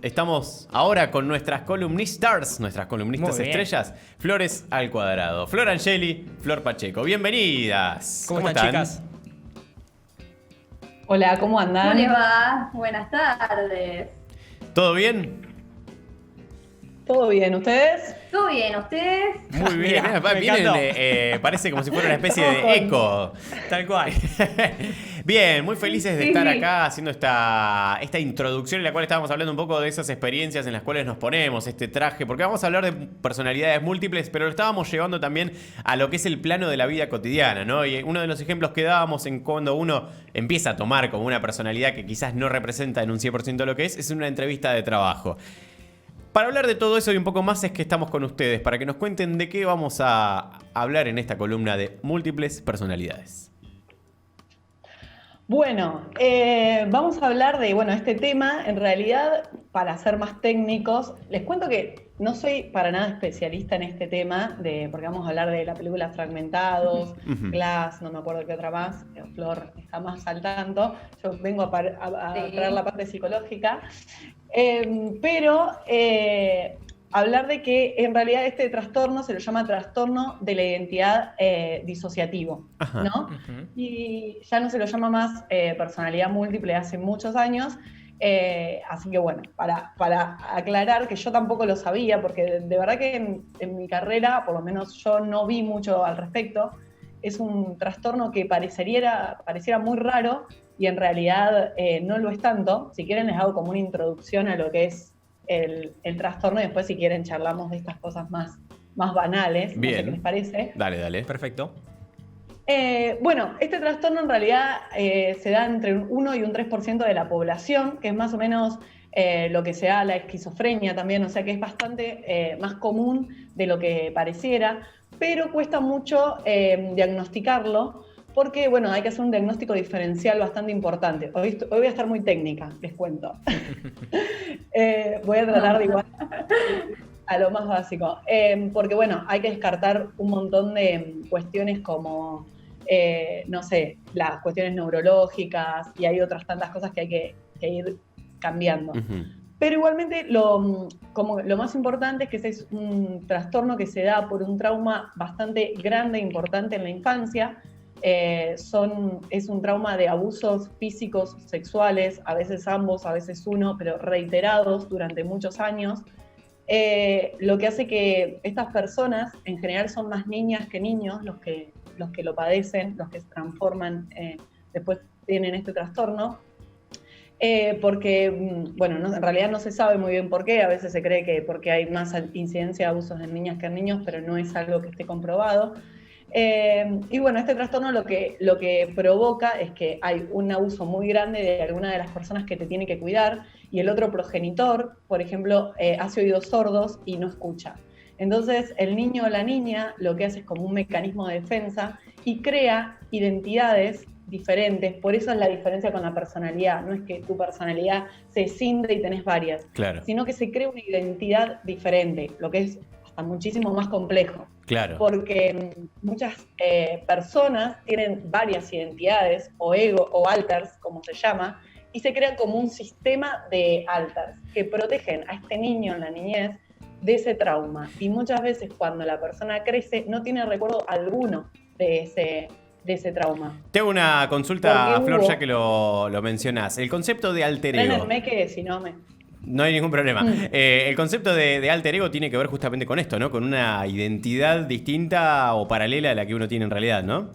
Estamos ahora con nuestras columnistas, nuestras columnistas Muy bien. estrellas, Flores al Cuadrado. Flor Angeli, Flor Pacheco. Bienvenidas. ¿Cómo están, chicas? Hola, ¿cómo andan? ¿Cómo les va? Buenas tardes. ¿Todo bien? ¿Todo bien? ¿Ustedes? ¿Todo bien? ¿Ustedes? Muy bien. Mirá, me Vienen, encantó. parece como si fuera una especie Estamos de con- eco. Tal cual. Bien, muy felices de Sí. estar acá haciendo esta introducción en la cual estábamos hablando un poco de esas experiencias en las cuales nos ponemos, este traje, porque vamos a hablar de personalidades múltiples, pero lo estábamos llevando también a lo que es el plano de la vida cotidiana, ¿no? Y uno de los ejemplos que dábamos en cuando uno empieza a tomar como una personalidad que quizás no representa en un 100% lo que es una entrevista de trabajo. Para hablar de todo eso y un poco más es que estamos con ustedes, para que nos cuenten de qué vamos a hablar en esta columna de múltiples personalidades. Bueno, vamos a hablar de este tema. En realidad, para ser más técnicos, les cuento que no soy para nada especialista en este tema, porque vamos a hablar de la película Fragmentados, Ujú. Glass, no me acuerdo qué otra más, Flor está más al tanto. Yo vengo a Sí. traer la parte psicológica. Pero hablar de que en realidad este trastorno se lo llama trastorno de la identidad disociativo, Ajá. ¿no? Ujú. Y ya no se lo llama más personalidad múltiple hace muchos años. Así que bueno, para aclarar que yo tampoco lo sabía, porque de verdad que en mi carrera, por lo menos yo no vi mucho al respecto. Es un trastorno que pareciera muy raro y en realidad no lo es tanto. Si quieren les hago como una introducción a lo que es el trastorno y después si quieren charlamos de estas cosas más banales. Bien. No sé qué les parece. Dale, dale. Perfecto. Bueno, este trastorno en realidad se da entre un 1 y un 3% de la población, que es más o menos lo que se da la esquizofrenia también, o sea que es bastante más común de lo que pareciera, pero cuesta mucho diagnosticarlo, porque hay que hacer un diagnóstico diferencial bastante importante. Hoy voy a estar muy técnica, les cuento. Voy a tratar de igual a lo más básico, porque hay que descartar un montón de cuestiones como, no sé, las cuestiones neurológicas y hay otras tantas cosas que hay que ir cambiando. Ujú. Pero igualmente lo más importante es que es un trastorno que se da por un trauma bastante grande e importante en la infancia. Es un trauma de abusos físicos, sexuales, a veces ambos, a veces uno, pero reiterados durante muchos años. Lo que hace que estas personas, en general son más niñas que niños los que lo padecen, los que se transforman, después tienen este trastorno, porque, en realidad no se sabe muy bien por qué. A veces se cree que porque hay más incidencia de abusos en niñas que en niños, pero no es algo que esté comprobado. Y este trastorno lo que provoca es que hay un abuso muy grande de alguna de las personas que te tiene que cuidar y el otro progenitor, por ejemplo, hace oídos sordos y no escucha. Entonces el niño o la niña lo que hace es como un mecanismo de defensa y crea identidades diferentes. Por eso es la diferencia con la personalidad. No es que tu personalidad se cinde y tenés varias, Claro, sino que se crea una identidad diferente, lo que es hasta muchísimo más complejo. claro. Porque muchas personas tienen varias identidades, o ego, o alters, como se llama, y se crean como un sistema de alters que protegen a este niño en la niñez de ese trauma. Y muchas veces cuando la persona crece no tiene recuerdo alguno de ese trauma. Te hago una consulta, Porque Flor, hubo- ya que lo mencionás. El concepto de alter ego. Frénenme que si no me... No hay ningún problema. El concepto de alter ego tiene que ver justamente con esto, ¿no? Con una identidad distinta o paralela a la que uno tiene en realidad, ¿no?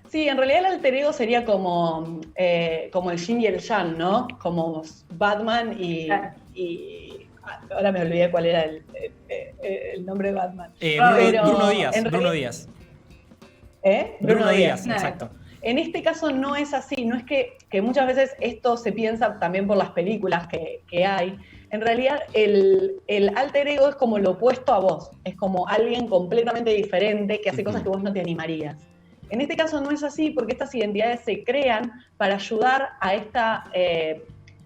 Sí, en realidad el alter ego sería como el yin y el yang, ¿no? Como Batman Claro. ahora me olvidé cuál era el nombre de Batman. Bruno Díaz. en Bruno realidad- Díaz. Bruno Díaz. Claro. Exacto. En este caso no es así, no es que muchas veces esto se piensa también por las películas que hay. En realidad el alter ego es como lo opuesto a vos, es como alguien completamente diferente que hace cosas que vos no te animarías. En este caso no es así porque estas identidades se crean para ayudar a esta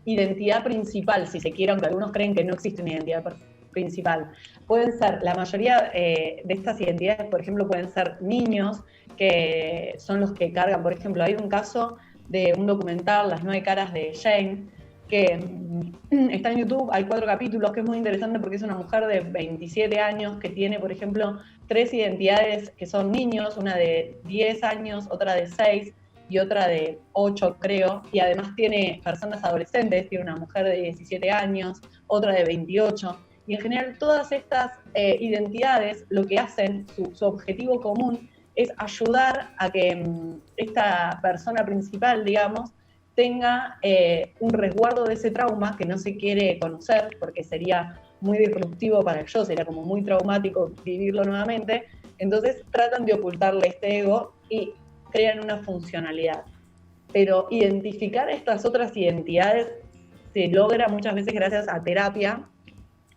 identidad principal, si se quiere, aunque algunos creen que no existe una identidad principal. Pueden ser, la mayoría de estas identidades, por ejemplo, pueden ser niños, que son los que cargan. Por ejemplo, hay un caso de un documental, Las 9 caras de Jane, que está en YouTube, hay 4 capítulos, que es muy interesante porque es una mujer de 27 años que tiene, por ejemplo, 3 identidades que son niños, una de 10 años, otra de 6 y otra de 8, creo, y además tiene personas adolescentes, tiene una mujer de 17 años, otra de 28, y en general todas estas identidades lo que hacen, su objetivo común es ayudar a que esta persona principal, digamos, tenga un resguardo de ese trauma que no se quiere conocer, porque sería muy disruptivo para el yo, sería como muy traumático vivirlo nuevamente. Entonces tratan de ocultarle este ego y crean una funcionalidad. Pero identificar estas otras identidades se logra muchas veces gracias a terapia.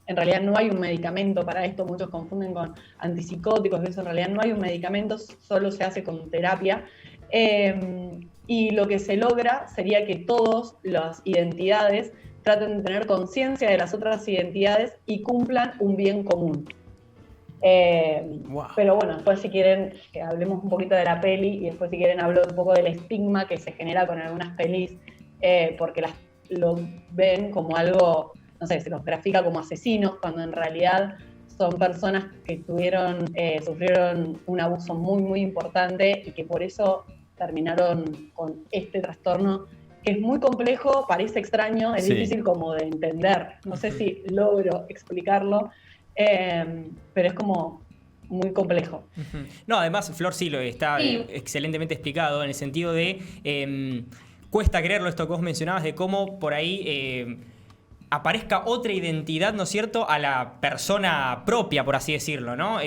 En realidad no hay un medicamento para esto, muchos confunden con antipsicóticos, eso en realidad no hay un medicamento, solo se hace con terapia. Y lo que se logra sería que todas las identidades traten de tener conciencia de las otras identidades y cumplan un bien común. Wow. Pero bueno, después si quieren que hablemos un poquito de la peli y después si quieren hablo un poco del estigma que se genera con algunas pelis, porque lo ven como algo, no sé, se los grafica como asesinos, cuando en realidad son personas que sufrieron un abuso muy, muy importante y que por eso terminaron con este trastorno, que es muy complejo, parece extraño, es difícil como de entender. No sé si logro explicarlo, pero es como muy complejo. No, además, Flor sí lo está excelentemente explicado en el sentido de cuesta creerlo esto que vos mencionabas, de cómo por ahí aparezca otra identidad, ¿no es cierto?, a la persona propia, por así decirlo, ¿no?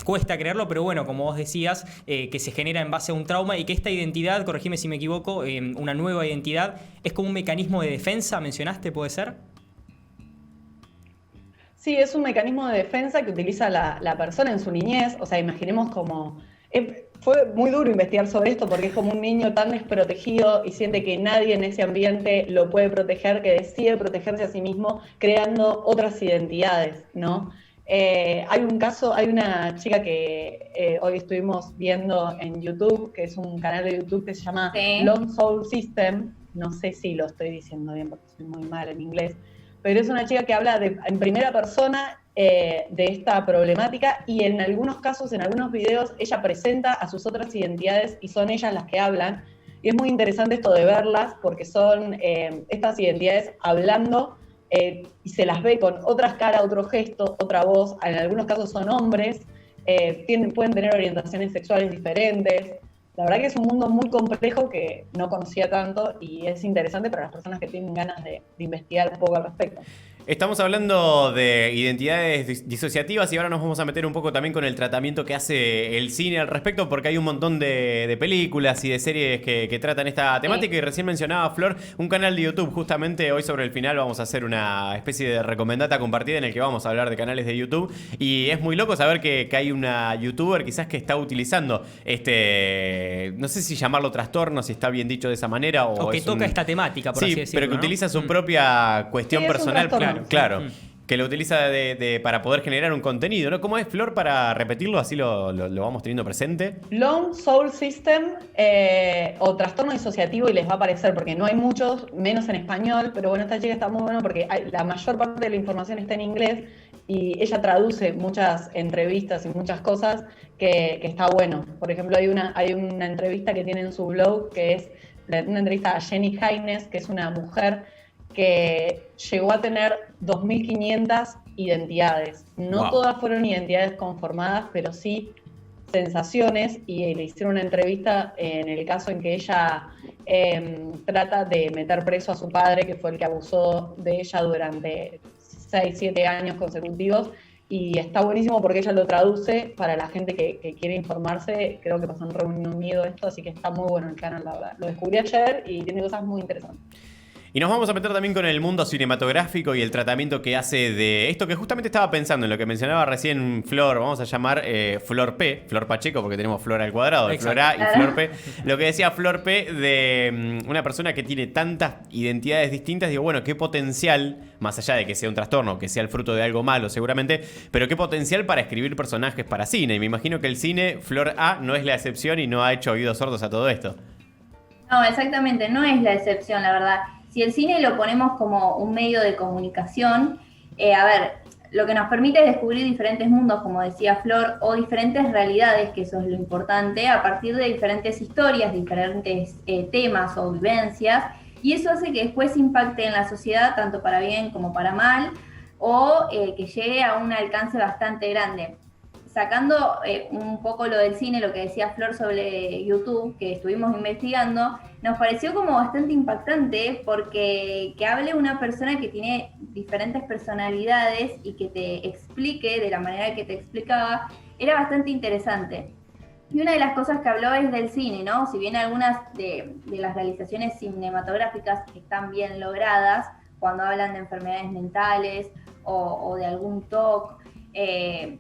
Cuesta creerlo, pero bueno, como vos decías, que se genera en base a un trauma y que esta identidad, corregime si me equivoco, una nueva identidad, es como un mecanismo de defensa, mencionaste, ¿puede ser? Sí, es un mecanismo de defensa que utiliza la persona en su niñez. O sea, imaginemos como... fue muy duro investigar sobre esto porque es como un niño tan desprotegido y siente que nadie en ese ambiente lo puede proteger, que decide protegerse a sí mismo creando otras identidades, ¿no? Hay un caso, hay una chica que hoy estuvimos viendo en YouTube, que es un canal de YouTube que se llama Lone Soul System. No sé si lo estoy diciendo bien porque soy muy mal en inglés, pero es una chica que habla en primera persona de esta problemática y en algunos casos, en algunos videos, ella presenta a sus otras identidades y son ellas las que hablan. Y es muy interesante esto de verlas porque son estas identidades hablando y se las ve con otras caras, otro gesto, otra voz. En algunos casos son hombres, pueden tener orientaciones sexuales diferentes. La verdad que es un mundo muy complejo que no conocía tanto y es interesante para las personas que tienen ganas de investigar un poco al respecto. Estamos hablando de identidades disociativas y ahora nos vamos a meter un poco también con el tratamiento que hace el cine al respecto, porque hay un montón de películas y de series que tratan esta temática. Y recién mencionaba, Flor, un canal de YouTube. Justamente hoy sobre el final vamos a hacer una especie de recomendata compartida en el que vamos a hablar de canales de YouTube. Y es muy loco saber que hay una youtuber quizás que está utilizando no sé si llamarlo trastorno, si está bien dicho de esa manera. O que toca esta temática, por así decirlo. Pero que ¿no? utiliza su propia cuestión personal. Claro. Que lo utiliza para poder generar un contenido, ¿no? ¿Cómo es, Flor, para repetirlo? Así lo vamos teniendo presente. Lone Soul System o trastorno disociativo y les va a aparecer porque no hay muchos, menos en español, pero bueno, esta chica está muy buena porque la mayor parte de la información está en inglés y ella traduce muchas entrevistas y muchas cosas que está bueno. Por ejemplo, hay una entrevista que tiene en su blog que es una entrevista a Jenny Haynes, que es una mujer que llegó a tener 2.500 identidades. No todas fueron identidades conformadas, pero sí sensaciones, y le hicieron una entrevista en el caso en que ella trata de meter preso a su padre, que fue el que abusó de ella durante 6-7 años consecutivos, y está buenísimo porque ella lo traduce para la gente que quiere informarse. Creo que pasó en Reino Unido esto, así que está muy bueno el canal, la verdad. Lo descubrí ayer y tiene cosas muy interesantes. Y nos vamos a meter también con el mundo cinematográfico y el tratamiento que hace de esto que justamente estaba pensando en lo que mencionaba recién Flor. Vamos a llamar Flor P, Flor Pacheco, porque tenemos Flor al cuadrado, Flor A y Flor P. Lo que decía Flor P de una persona que tiene tantas identidades distintas. Digo, bueno, qué potencial, más allá de que sea un trastorno, que sea el fruto de algo malo seguramente, pero qué potencial para escribir personajes para cine. Y me imagino que el cine, Flor A, no es la excepción y no ha hecho oídos sordos a todo esto. No, exactamente, no es la excepción, la verdad. si el cine lo ponemos como un medio de comunicación, a ver, lo que nos permite es descubrir diferentes mundos, como decía Flor, o diferentes realidades, que eso es lo importante, a partir de diferentes historias, diferentes temas o vivencias, y eso hace que después impacte en la sociedad, tanto para bien como para mal, o que llegue a un alcance bastante grande. Sacando un poco lo del cine, lo que decía Flor sobre YouTube, que estuvimos investigando, nos pareció como bastante impactante porque que hable una persona que tiene diferentes personalidades y que te explique de la manera que te explicaba, era bastante interesante. Y una de las cosas que habló es del cine, ¿no? Si bien algunas de las realizaciones cinematográficas están bien logradas, cuando hablan de enfermedades mentales o de algún TOC,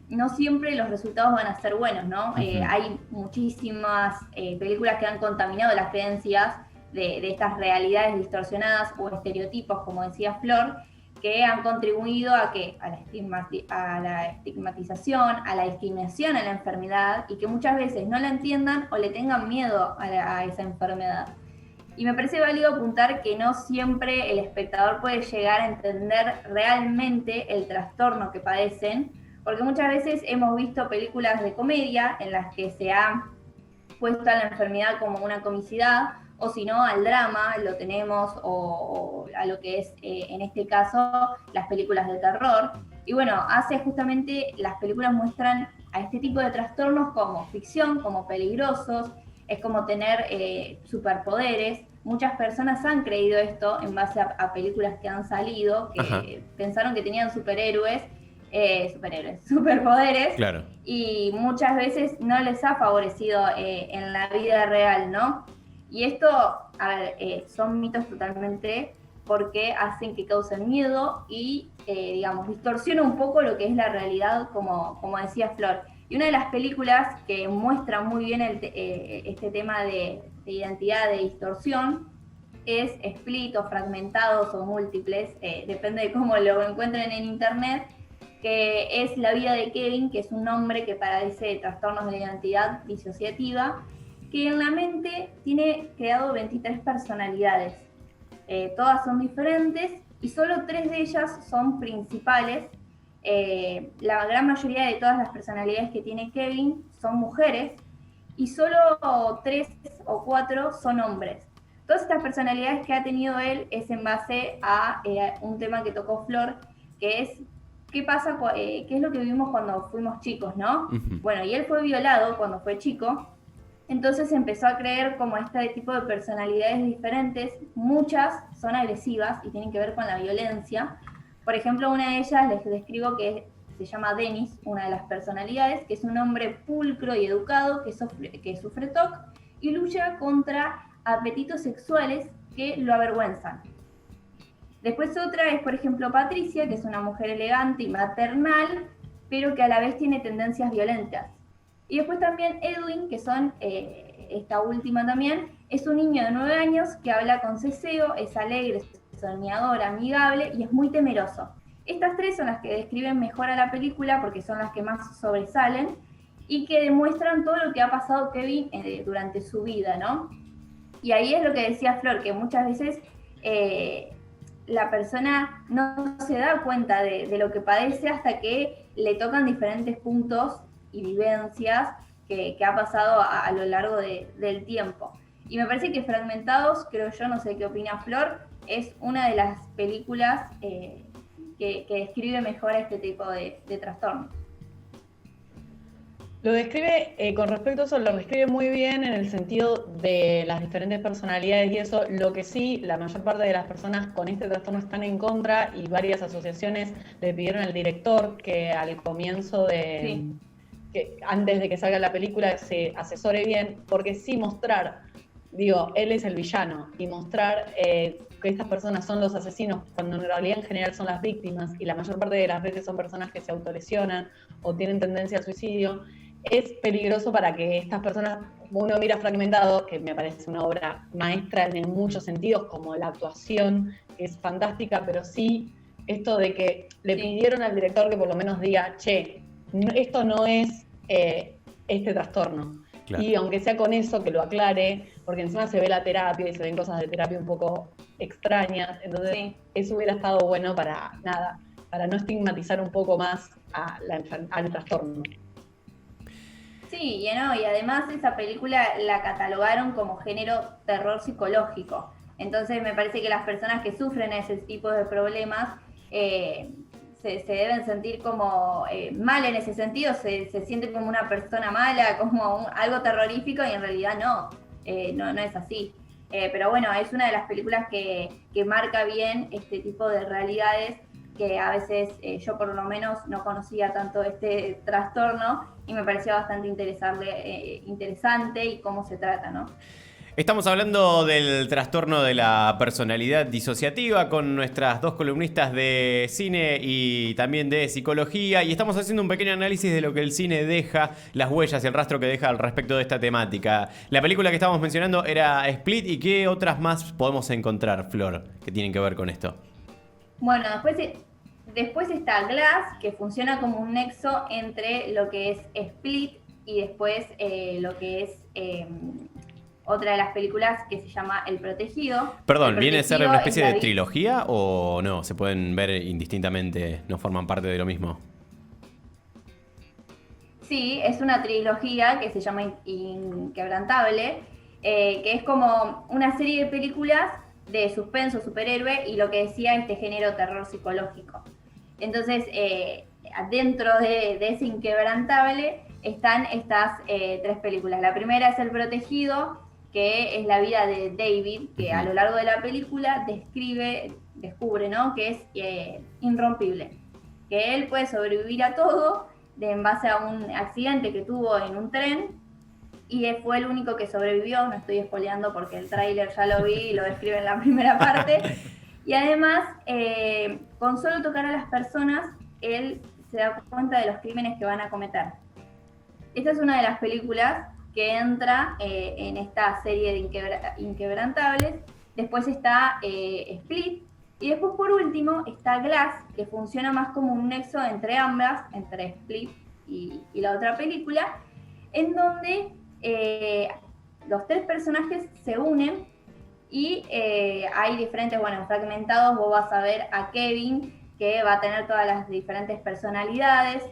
no siempre los resultados van a ser buenos, ¿no? Hay muchísimas películas que han contaminado las creencias de estas realidades distorsionadas o estereotipos, como decía Flor, que han contribuido a la estigmatización, a la discriminación a la enfermedad, y que muchas veces no la entiendan o le tengan miedo a esa enfermedad. Y me parece válido apuntar que no siempre el espectador puede llegar a entender realmente el trastorno que padecen, porque muchas veces hemos visto películas de comedia en las que se ha puesto a la enfermedad como una comicidad, o si no, al drama lo tenemos, o a lo que es, en este caso, las películas de terror. Y bueno, justamente las películas muestran a este tipo de trastornos como ficción, como peligrosos, es como tener superpoderes. Muchas personas han creído esto en base a películas que han salido, que pensaron que tenían superpoderes, claro. Y muchas veces no les ha favorecido en la vida real, ¿no? Y esto, son mitos totalmente, porque hacen que causen miedo y, digamos, distorsiona un poco lo que es la realidad, como decía Flor. Y una de las películas que muestra muy bien este tema de identidad, de distorsión, es Split, o Fragmentados, o Múltiples, depende de cómo lo encuentren en internet, que es la vida de Kevin, que es un hombre que padece de trastornos de identidad disociativa, que en la mente tiene creado 23 personalidades. Todas son diferentes y solo 3 de ellas son principales. La gran mayoría de todas las personalidades que tiene Kevin son mujeres y solo 3 o 4 son hombres. Todas estas personalidades que ha tenido él es en base a un tema que tocó Flor, que es qué pasa, qué es lo que vivimos cuando fuimos chicos, ¿no? Bueno, y él fue violado cuando fue chico. Entonces empezó a creer como este tipo de personalidades diferentes. Muchas son agresivas y tienen que ver con la violencia. Por ejemplo, una de ellas les describo que se llama Dennis, una de las personalidades, que es un hombre pulcro y educado que sufre TOC y lucha contra apetitos sexuales que lo avergüenzan. Después otra es, por ejemplo, Patricia, que es una mujer elegante y maternal, pero que a la vez tiene tendencias violentas. Y después también Edwin, que son, esta última también, es un niño de 9 años que habla con ceseo, es alegre, soñador, amigable y es muy temeroso. Estas 3 son las que describen mejor a la película porque son las que más sobresalen y que demuestran todo lo que ha pasado Kevin durante su vida, ¿no? Y ahí es lo que decía Flor, que muchas veces la persona no se da cuenta de lo que padece hasta que le tocan diferentes puntos y vivencias que ha pasado a lo largo del tiempo. Y me parece que Fragmentados, creo yo, no sé qué opina Flor, es una de las películas que describe mejor a este tipo de trastorno. Lo describe, con respecto a eso, lo describe muy bien en el sentido de las diferentes personalidades y eso. Lo que sí, la mayor parte de las personas con este trastorno están en contra y varias asociaciones le pidieron al director que al comienzo que antes de que salga la película se asesore bien, porque sí mostrar, él es el villano, y mostrar que estas personas son los asesinos, cuando en realidad en general son las víctimas, y la mayor parte de las veces son personas que se autolesionan o tienen tendencia al suicidio, es peligroso para que estas personas, uno mira Fragmentado, que me parece una obra maestra en muchos sentidos, como la actuación, que es fantástica, pero sí esto de que le pidieron al director que por lo menos diga, che, esto no es este trastorno. Claro. Y aunque sea con eso, que lo aclare, porque encima se ve la terapia y se ven cosas de terapia un poco extrañas, entonces Sí. eso hubiera estado bueno para no estigmatizar un poco más al trastorno. Sí, no, y además esa película la catalogaron como género terror psicológico. Entonces me parece que las personas que sufren ese tipo de problemas se deben sentir como mal en ese sentido, se sienten como una persona mala, como algo terrorífico, y en realidad no es así. Pero bueno, es una de las películas que marca bien este tipo de realidades que a veces yo por lo menos no conocía tanto este trastorno y me pareció bastante interesante y cómo se trata, ¿no? Estamos hablando del trastorno de la personalidad disociativa con nuestras dos columnistas de cine y también de psicología, y estamos haciendo un pequeño análisis de lo que el cine deja, las huellas y el rastro que deja al respecto de esta temática. La película que estábamos mencionando era Split, ¿y qué otras más podemos encontrar, Flor, que tienen que ver con esto? Bueno, después está Glass, que funciona como un nexo entre lo que es Split y después lo que es otra de las películas que se llama El Protegido. Perdón, El ¿viene a ser una especie Protegido de es trilogía o no? ¿Se pueden ver indistintamente? ¿No forman parte de lo mismo? Sí, es una trilogía que se llama Inquebrantable, que es como una serie de películas de suspenso, superhéroe y lo que decía este género terror psicológico. Entonces, dentro de ese Inquebrantable están estas tres películas. La primera es El Protegido, que es la vida de David, que a lo largo de la película descubre, ¿no?, que es irrompible, que él puede sobrevivir a todo en base a un accidente que tuvo en un tren, y fue el único que sobrevivió. No estoy spoileando porque el tráiler ya lo vi y lo describe en la primera parte. Y además, con solo tocar a las personas, él se da cuenta de los crímenes que van a cometer. Esta es una de las películas que entra en esta serie de Inquebrantables. Después está Split. Y después, por último, está Glass, que funciona más como un nexo entre ambas, entre Split y la otra película, en donde los tres personajes se unen y hay diferentes, fragmentados. Vos vas a ver a Kevin, que va a tener todas las diferentes personalidades.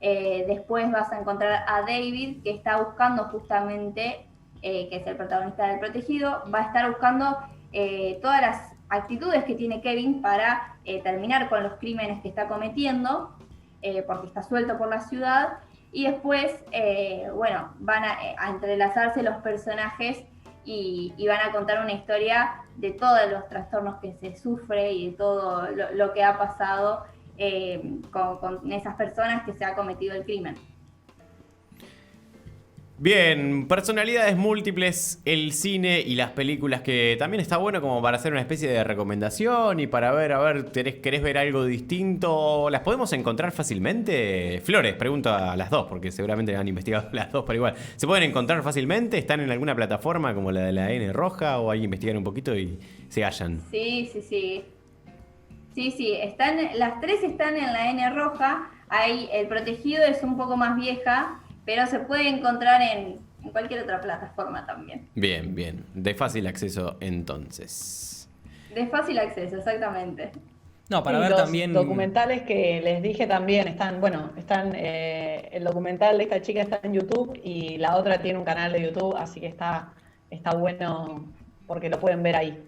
Después vas a encontrar a David, que está buscando justamente, que es el protagonista del Protegido, va a estar buscando todas las actitudes que tiene Kevin para terminar con los crímenes que está cometiendo, porque está suelto por la ciudad. Y después, van a entrelazarse los personajes y van a contar una historia de todos los trastornos que se sufre y de todo lo que ha pasado con esas personas que se ha cometido el crimen. Bien, personalidades múltiples, el cine y las películas, que también está bueno como para hacer una especie de recomendación y para ver, ¿querés ver algo distinto? ¿Las podemos encontrar fácilmente? Flores, pregunto a las dos, porque seguramente han investigado las dos, pero igual. ¿Se pueden encontrar fácilmente? ¿Están en alguna plataforma como la de la N Roja o hay que investigar un poquito y se hallan? Sí. Las tres están en la N Roja. El Protegido es un poco más vieja, pero se puede encontrar en cualquier otra plataforma también. Bien. De fácil acceso, entonces. De fácil acceso, exactamente. No, para ver los también... documentales que les dije también están, el documental de esta chica está en YouTube y la otra tiene un canal de YouTube, así que está bueno porque lo pueden ver ahí.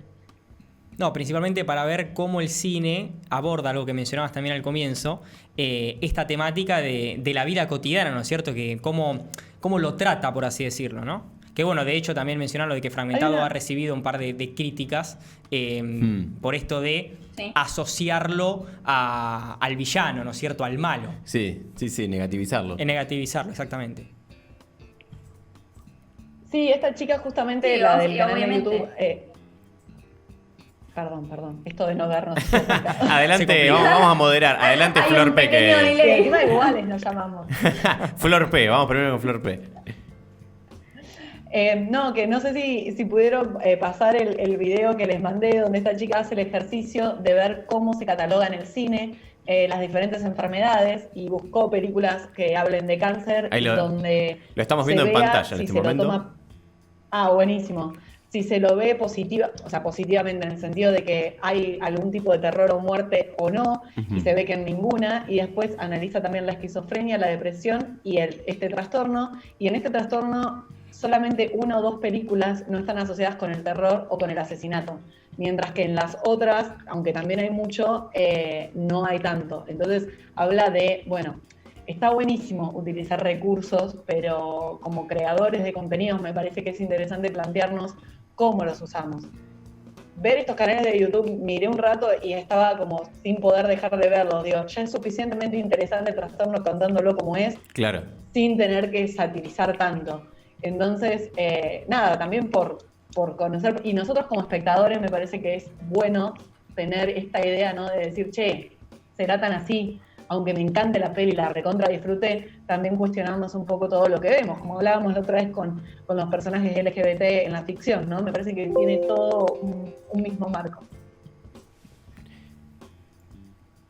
No, principalmente para ver cómo el cine aborda algo que mencionabas también al comienzo, esta temática de la vida cotidiana, ¿no es cierto? Que cómo lo trata, por así decirlo, ¿no? Que bueno, de hecho también mencionar lo de que Fragmentado ha recibido un par de críticas por esto de asociarlo al villano, ¿no es cierto? Al malo. Sí, negativizarlo. Negativizarlo, exactamente. Sí, esta chica justamente, Sí, la del sí, canal obviamente. de YouTube... Perdón, esto de no vernos. Adelante, vamos a moderar. Adelante, Hay Flor un P. pequeño Que... delay. Encima iguales nos llamamos. Flor P, vamos primero con Flor P. No, que no sé si pudieron pasar el video que les mandé donde esta chica hace el ejercicio de ver cómo se cataloga en el cine las diferentes enfermedades y buscó películas que hablen de cáncer Ahí donde lo estamos se viendo en vea pantalla en si este se lo momento. toma. Ah, buenísimo. Si se lo ve positiva, o sea, positivamente en el sentido de que hay algún tipo de terror o muerte o no, y se ve que en ninguna, y después analiza también la esquizofrenia, la depresión y este trastorno, y en este trastorno solamente 1 o 2 películas no están asociadas con el terror o con el asesinato, mientras que en las otras, aunque también hay mucho, no hay tanto. Entonces habla de, bueno, está buenísimo utilizar recursos, pero como creadores de contenidos me parece que es interesante plantearnos cómo los usamos. Ver estos canales de YouTube, miré un rato y estaba como sin poder dejar de verlos. Digo, ya es suficientemente interesante el trastorno contándolo como es, Claro. sin tener que satirizar tanto. Entonces, nada, también por conocer, y nosotros como espectadores me parece que es bueno tener esta idea, ¿no? De decir, che, será tan así. Aunque me encante la peli, la recontra disfruté, también cuestionarnos un poco todo lo que vemos, como hablábamos la otra vez con los personajes LGBT en la ficción, ¿no? Me parece que tiene todo un mismo marco.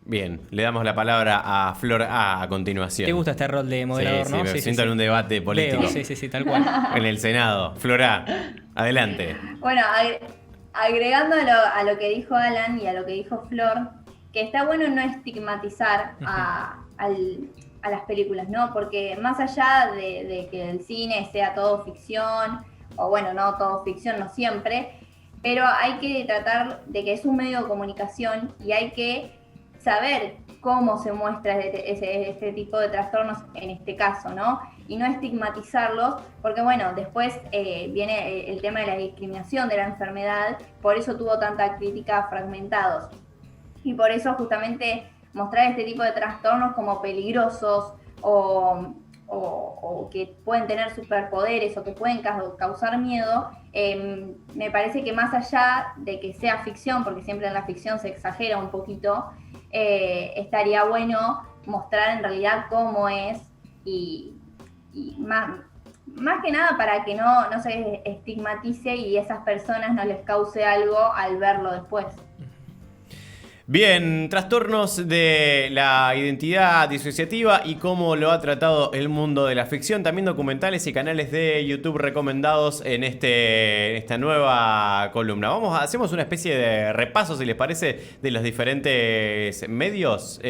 Bien, le damos la palabra a Flor A continuación. ¿Te gusta este rol de moderador, sí, no? Sí, me siento en un debate político. Leo, sí, tal cual. En el Senado. Flor A, adelante. Bueno, agregando a lo que dijo Alan y a lo que dijo Flor, que está bueno no estigmatizar a las películas, ¿no? Porque más allá de que el cine sea todo ficción, o bueno, no todo ficción, no siempre, pero hay que tratar de que es un medio de comunicación y hay que saber cómo se muestra este tipo de trastornos en este caso, ¿no? Y no estigmatizarlos, porque bueno, después viene el tema de la discriminación de la enfermedad, por eso tuvo tanta crítica fragmentados. Y por eso justamente mostrar este tipo de trastornos como peligrosos o que pueden tener superpoderes o que pueden causar miedo, me parece que más allá de que sea ficción, porque siempre en la ficción se exagera un poquito, estaría bueno mostrar en realidad cómo es y más que nada para que no se estigmatice y esas personas no les cause algo al verlo después. Bien, trastornos de la identidad disociativa y cómo lo ha tratado el mundo de la ficción. También documentales y canales de YouTube recomendados en esta nueva columna. Hacemos una especie de repaso, si les parece, de los diferentes medios.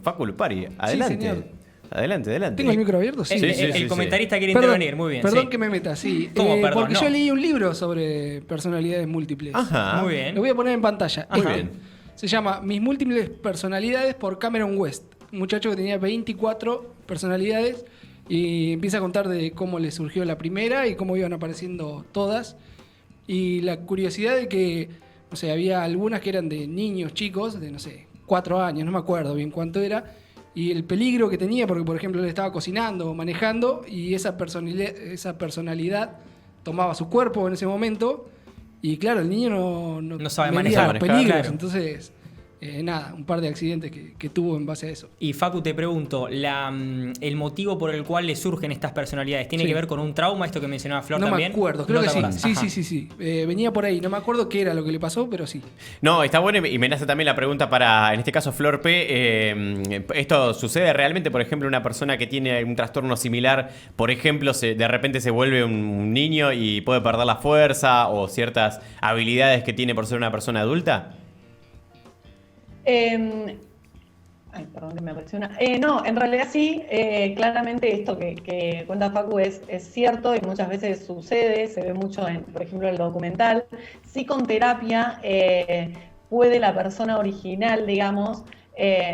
Facu Lupari, adelante. Sí, señor. Adelante. ¿Tengo el micro abierto? Sí. El comentarista quiere intervenir, muy bien. Perdón sí. que me meta, sí. Perdón? Porque No. yo leí un libro sobre personalidades múltiples. Ajá. Muy bien. Lo voy a poner en pantalla. Muy bien. Se llama Mis múltiples personalidades por Cameron West. Un muchacho que tenía 24 personalidades y empieza a contar de cómo le surgió la primera y cómo iban apareciendo todas. Y la curiosidad de que, no sé, había algunas que eran de niños chicos, de, no sé, 4 años, no me acuerdo bien cuánto era. Y el peligro que tenía, porque por ejemplo le estaba cocinando o manejando y esa personalidad tomaba su cuerpo en ese momento. Y claro, el niño no sabe medía manejar, los peligros. claro. Entonces, nada, un par de accidentes que tuvo en base a eso. Y Facu, te pregunto, el motivo por el cual le surgen estas personalidades, ¿tiene Sí. que ver con un trauma, esto que mencionaba Flor No también? me acuerdo, creo ¿No que te sí. acordás? Ajá. Sí. Venía por ahí, no me acuerdo qué era lo que le pasó, pero sí. No, está bueno y me nace también la pregunta para, en este caso, Flor P. ¿Esto sucede realmente? Por ejemplo, una persona que tiene un trastorno similar, por ejemplo, de repente se vuelve un niño y puede perder la fuerza o ciertas habilidades que tiene por ser una persona adulta. Ay, perdón que me apareció una. No, en realidad sí, claramente esto que cuenta Facu es cierto y muchas veces sucede, se ve mucho, por ejemplo, en el documental. Sí, con terapia puede la persona original, digamos,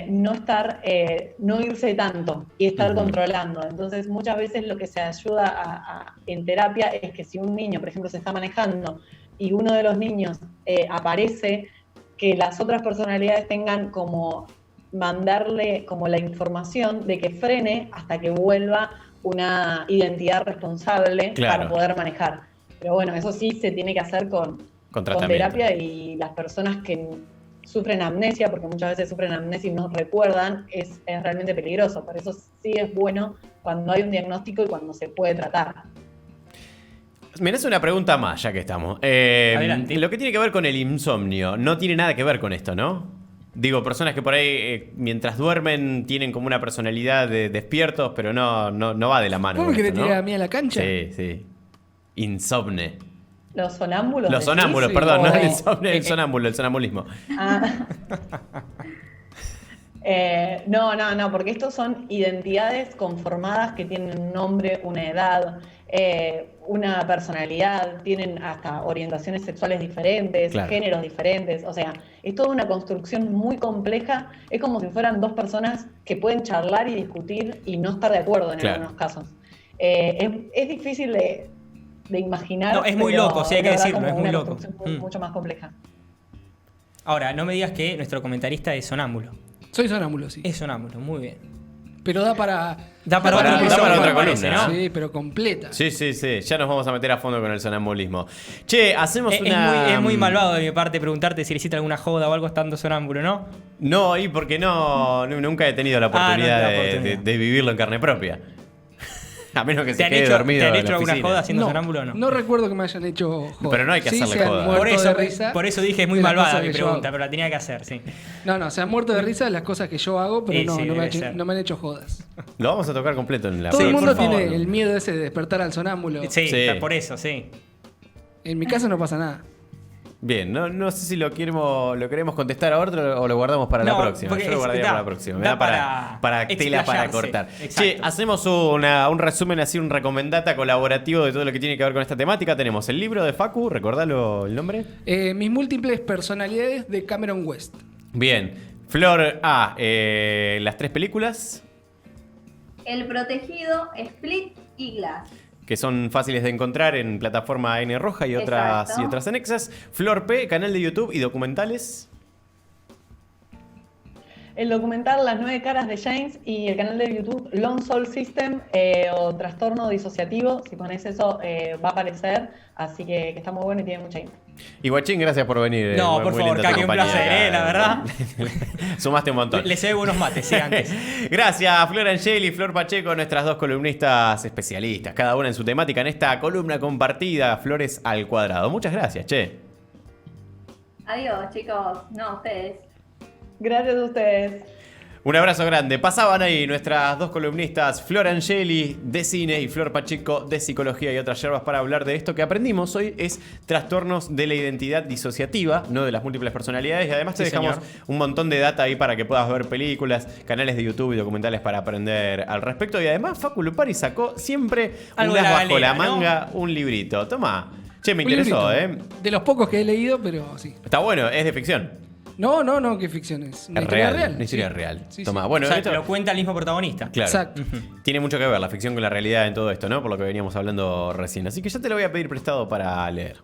no irse tanto y estar controlando. Entonces, muchas veces lo que se ayuda en terapia es que si un niño, por ejemplo, se está manejando y uno de los niños aparece, que las otras personalidades tengan como mandarle como la información de que frene hasta que vuelva una identidad responsable para poder manejar. Pero bueno, eso sí se tiene que hacer con terapia, y las personas que sufren amnesia, porque muchas veces sufren amnesia y no recuerdan, es realmente peligroso. Por eso sí es bueno cuando hay un diagnóstico y cuando se puede tratar. Me hace una pregunta más, ya que estamos. Adelante. Lo que tiene que ver con el insomnio no tiene nada que ver con esto, ¿no? Digo, personas que por ahí, mientras duermen, tienen como una personalidad de despiertos, pero no va de la mano. ¿Cómo me con querés esto, tirar ¿no? a mí a la cancha? Sí, sí. Insomne. Los sonámbulos. Los decís. sonámbulos, sí. perdón, no Oh. el insomnio, el sonámbulo, el sonambulismo. Ah. No, porque estos son identidades conformadas que tienen un nombre, una edad, una personalidad, tienen hasta orientaciones sexuales diferentes, Claro. géneros diferentes, o sea, es toda una construcción muy compleja, es como si fueran dos personas que pueden charlar y discutir y no estar de acuerdo en Claro. algunos casos. Es difícil de imaginar. No, es muy pero loco, sí, hay que verdad decirlo, como es muy una loco. construcción mucho más compleja. Ahora, no me digas que nuestro comentarista es sonámbulo. Soy sonámbulo, sí. Es sonámbulo, muy bien. Pero da para... Da para Para- otro da episodio, para otra me parece, columna, ¿no? Sí, pero completa. Sí, ya nos vamos a meter a fondo con el sonambulismo. Che, hacemos Es una... es muy malvado de mi parte preguntarte si le hiciste alguna joda o algo estando sonámbulo, ¿no? No, y porque nunca he tenido la Ah, no oportunidad, te da de, oportunidad. de vivirlo en carne propia. A menos que se ¿Te han quede hecho, dormido ¿te han en hecho la alguna oficina. joda haciendo No, sonámbulo o no? no recuerdo que me hayan hecho joda. Pero no hay que Sí, hacerle se han joda. muerto Por eso, de risa. por eso dije es muy de las malvada cosas mi que yo pregunta, hago. pero la tenía que hacer, sí. No, se han muerto de risa de las cosas que yo hago, pero Sí, sí, no debe ser. me han hecho jodas. Lo vamos a tocar completo en la Todo Sí, el por mundo favor. tiene el miedo ese de despertar al sonámbulo. Sí, Sí. por eso, sí. En mi caso no pasa nada. Bien, no sé si lo queremos contestar ahora o lo guardamos para la No, próxima. porque Yo lo guardaría da- para la próxima. Me da da para tela para explayarse. cortar. Exacto. Che, hacemos un resumen así, un recomendata colaborativo de todo lo que tiene que ver con esta temática. Tenemos el libro de Facu, recordalo el nombre. Mis múltiples personalidades de Cameron West. Bien. Flor A, las 3 películas El Protegido, Split y Glass. que son fáciles de encontrar en plataforma N Roja y Exacto. otras anexas. Flor P, canal de YouTube y documentales. El documental Las 9 caras de James y el canal de YouTube Lone Soul System o Trastorno Disociativo. Si pones eso va a aparecer, así que está muy bueno y tiene mucha info. Y Guachín, gracias por venir. No, Muy por favor, linda tu Kaki, un compañía placer, acá. la verdad. Sumaste un montón. Le cebo unos mates, sí, antes. Gracias, Flor Angeli y Flor Pacheco, nuestras dos columnistas especialistas, cada una en su temática en esta columna compartida, Flores al Cuadrado. Muchas gracias, che. Adiós, chicos. No, ustedes. Gracias a ustedes. Un abrazo grande. Pasaban ahí nuestras dos columnistas, Flor Angeli de cine y Flor Pacheco de psicología y otras yerbas para hablar de esto que aprendimos hoy es trastornos de la identidad disociativa, no de las múltiples personalidades. Y además te Sí, dejamos señor. un montón de data ahí para que puedas ver películas, canales de YouTube y documentales para aprender al respecto. Y además Facu Lupari sacó siempre Algo un de as la bajo la galera, ¿no? manga, un librito. Toma. Che, me Un interesó, librito. ¿eh? De los pocos que he leído, pero sí. Está bueno, es de ficción. No, qué ficción es. Una Es historia real, real. una historia sí. real. Sí, Toma, sí. bueno, O sea, esto- lo cuenta el mismo protagonista. Claro. Exacto. Tiene mucho que ver la ficción con la realidad en todo esto, ¿no? Por lo que veníamos hablando recién. Así que ya te lo voy a pedir prestado para leer.